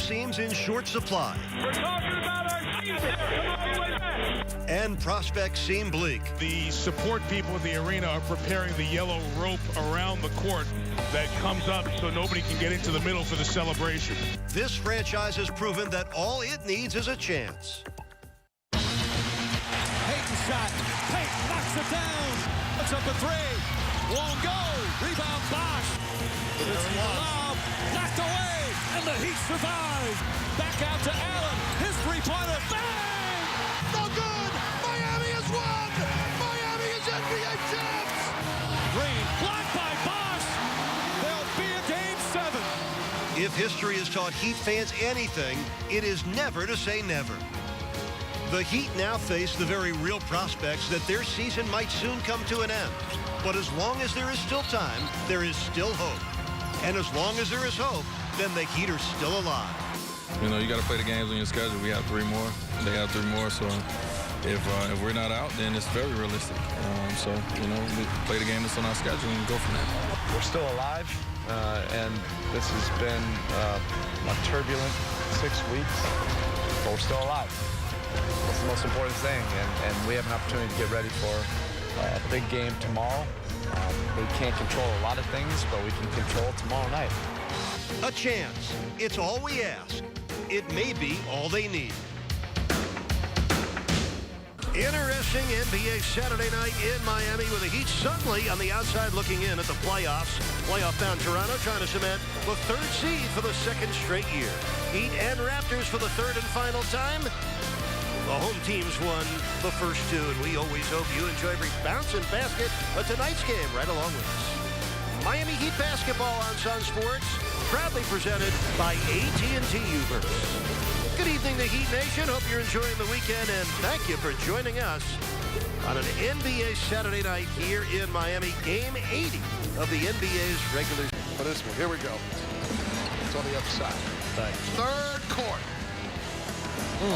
seems in short supply. We're talking about our season. Come all the way back. And prospects seem bleak. The support people in the arena are preparing the yellow rope around the court that comes up so nobody can get into the middle for the celebration. This franchise has proven that all it needs is a chance. Payton shot. Payton knocks it down. Puts up a three. Won't go. Rebound Bosch. It's lob. Knocked away. And the Heat survive. Back out to Allen. His three-pointer. Bang! No good. Miami has won. Miami is NBA champs. Green blocked by Bosch. There'll be a game 7. If history has taught Heat fans anything, it is never to say never. The Heat now face the very real prospects that their season might soon come to an end. But as long as there is still time, there is still hope. And as long as there is hope, then the Heat are still alive. You know, you got to play the games on your schedule. We have 3 more. They have 3 more. So if we're not out, then it's very realistic. So, you know, we play the game that's on our schedule and go from there. We're still alive, and this has been a turbulent 6 weeks, but we're still alive. That's the most important thing, and we have an opportunity to get ready for a big game tomorrow. We can't control a lot of things, but we can control tomorrow night. A chance. It's all we ask. It may be all they need. Interesting NBA Saturday night in Miami with the Heat suddenly on the outside looking in at the playoffs. Playoff-bound Toronto trying to cement the 3rd seed for the 2nd straight year. Heat and Raptors for the 3rd and final time. The home teams won the first 2, and we always hope you enjoy every bounce and basket of tonight's game right along with us. Miami Heat basketball on Sunsports, proudly presented by AT&T Uverse. Good evening to Heat Nation. Hope you're enjoying the weekend, and thank you for joining us on an NBA Saturday night here in Miami. Game 80 of the NBA's regular season. For this one, here we go. It's on the other side. Thanks. 3rd quarter.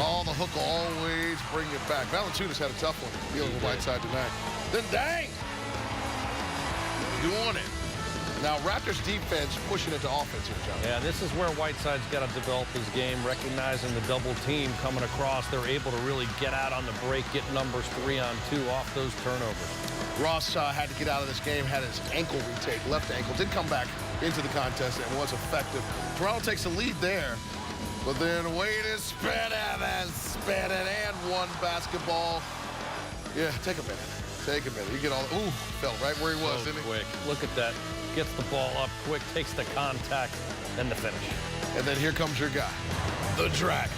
Oh, the hook will always bring you back. Valanciunas had a tough one dealing with Whiteside tonight. Then dang! Doing it. Now, Raptors defense pushing it to offense here, John. Yeah, this is where Whiteside's got to develop his game, recognizing the double team coming across. They're able to really get out on the break, get numbers 3-on-2 off those turnovers. Ross had to get out of this game, had his ankle retake, left ankle, did come back into the contest and was effective. Toronto takes the lead there, but then Wade is spinning and one basketball. Yeah, take a minute. Take a minute. You get all, ooh, fell right where he was, So didn't he? quick. Look at that. Gets the ball up quick, takes the contact, then the finish. And then here comes your guy, the Dragon.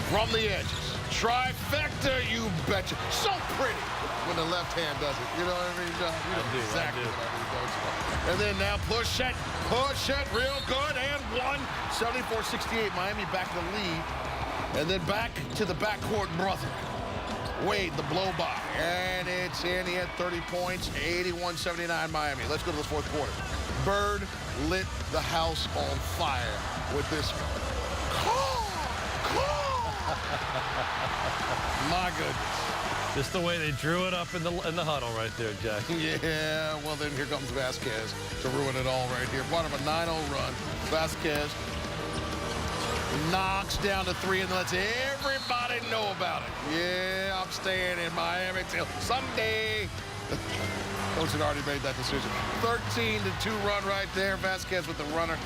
From the edges. Trifecta, you betcha. So pretty when the left hand does it. You know what I mean, John? You know exactly what I mean, don't you? And then now push it real good, and one. 74-68, Miami back in the lead. And then back to the backcourt brother. Wade, the blow by, and it's in. He had 30 points, 81-79 Miami. Let's go to the 4th quarter. Bird lit the house on fire with this one. My goodness. Just the way they drew it up in the huddle right there, Jack. Yeah, well then here comes Vasquez to ruin it all right here. Brought him a 9-0 run. Vasquez knocks down to 3 and lets everybody know about it. Yeah, I'm staying in Miami till Sunday. Coach had already made that decision. 13-2 run right there. Vasquez with the runner.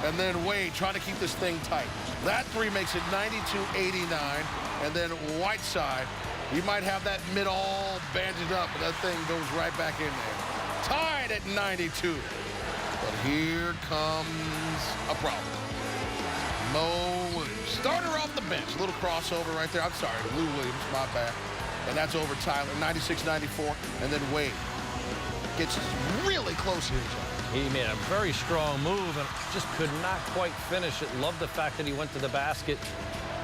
And then Wade trying to keep this thing tight. That 3 makes it 92-89. And then Whiteside, he might have that mid all bandaged up, but that thing goes right back in there. Tied at 92. But here comes a problem. Mo Williams, starter off the bench. A little crossover right there. I'm sorry, Lou Williams, my bad. And that's over Tyler, 96-94. And then Wade gets really close here, John. He made a very strong move and just could not quite finish it. Love the fact that he went to the basket.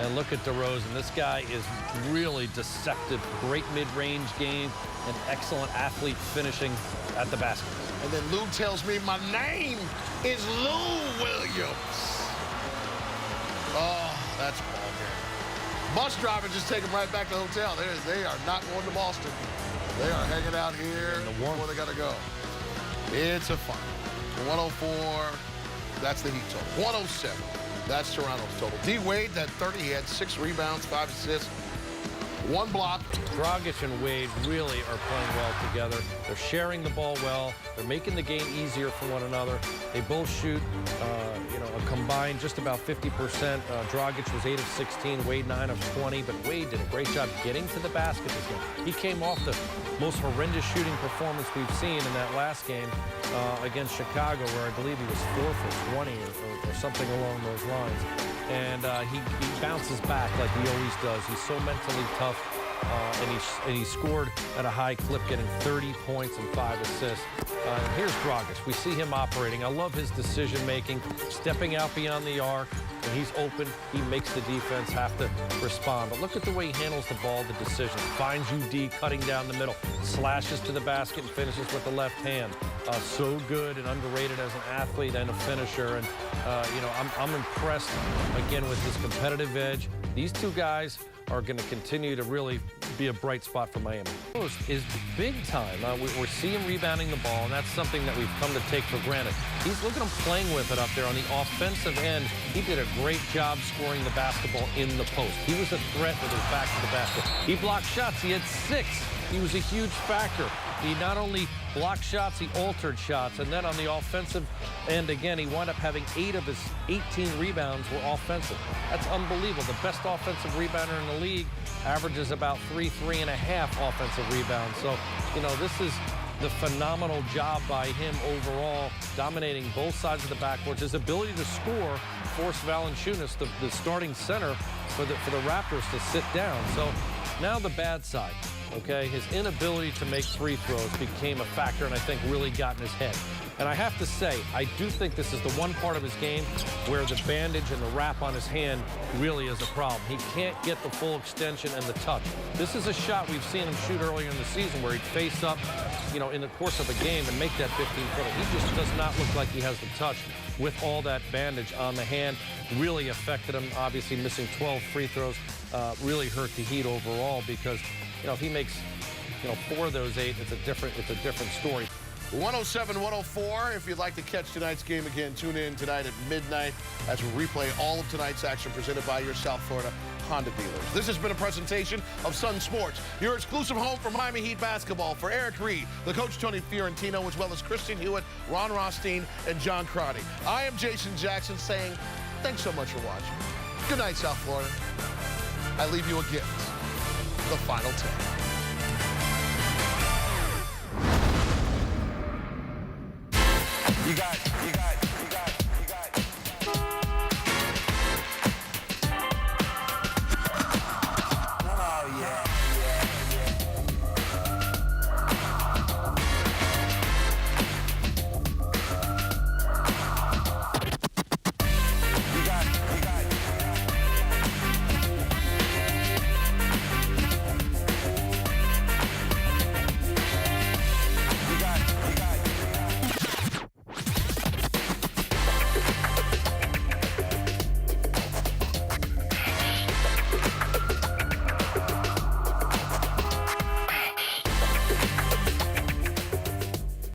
And look at DeRozan. This guy is really deceptive. Great mid-range game. An excellent athlete finishing at the basket. And then Lou tells me my name is Lou Williams. Oh, that's ball game. Bus driver just take them right back to the hotel. They are not going to Boston. They are hanging out here before they got to go. It's a fun. 104, that's the Heat total. 107, That's Toronto's total. D. Wade had 30. He had 6 rebounds, 5 assists, 1 block. Dragic and Wade really are playing well together. They're sharing the ball well. They're making the game easier for one another. They both shoot, a combined just about 50%. Dragic was 8 of 16, Wade 9 of 20, but Wade did a great job getting to the basket this game. He came off the most horrendous shooting performance we've seen in that last game against Chicago, where I believe he was 4 for 20 or something along those lines. And he bounces back like he always does. He's so mentally tough, and he scored at a high clip, getting 30 points and 5 assists. Here's Dragic. We see him operating. I love his decision-making, stepping out beyond the arc. When he's open, he makes the defense have to respond. But look at the way he handles the ball, the decisions. Finds UD cutting down the middle, slashes to the basket and finishes with the left hand. So good and underrated as an athlete and a finisher. And, I'm impressed, again, with his competitive edge. These two guys are going to continue to really be a bright spot for Miami. Is big time. We're seeing rebounding the ball, and that's something that we've come to take for granted. Look at him playing with it up there on the offensive end. He did a great job scoring the basketball in the post. He was a threat with his back to the basket. He blocked shots. He had 6. He was a huge factor. He not only blocked shots, he altered shots. And then on the offensive end, again, he wound up having 8 of his 18 rebounds were offensive. That's unbelievable. The best offensive rebounder in the league averages about 3.5 offensive rebounds. So, this is the phenomenal job by him overall, dominating both sides of the backboard. His ability to score forced Valanciunas, the starting center for the Raptors, to sit down. So now the bad side. Okay, his inability to make free throws became a factor, and I think really got in his head. And I have to say, I do think this is the one part of his game where the bandage and the wrap on his hand really is a problem. He can't get the full extension and the touch. This is a shot we've seen him shoot earlier in the season where he'd face up, in the course of a game and make that 15-footer. He just does not look like he has the touch with all that bandage on the hand. Really affected him. Obviously, missing 12 free throws really hurt the Heat overall, because if he makes 4 of those 8, it's a different story. 107-104. If you'd like to catch tonight's game again, tune in tonight at midnight as we replay all of tonight's action presented by your South Florida Honda dealers. This has been a presentation of Sunsports, your exclusive home for Miami Heat basketball. For Eric Reed, the coach Tony Fiorentino, as well as Christian Hewitt, Ron Rothstein, and John Crotty. I am Jason Jackson saying thanks so much for watching. Good night, South Florida. I leave you a gift. The final 10. You got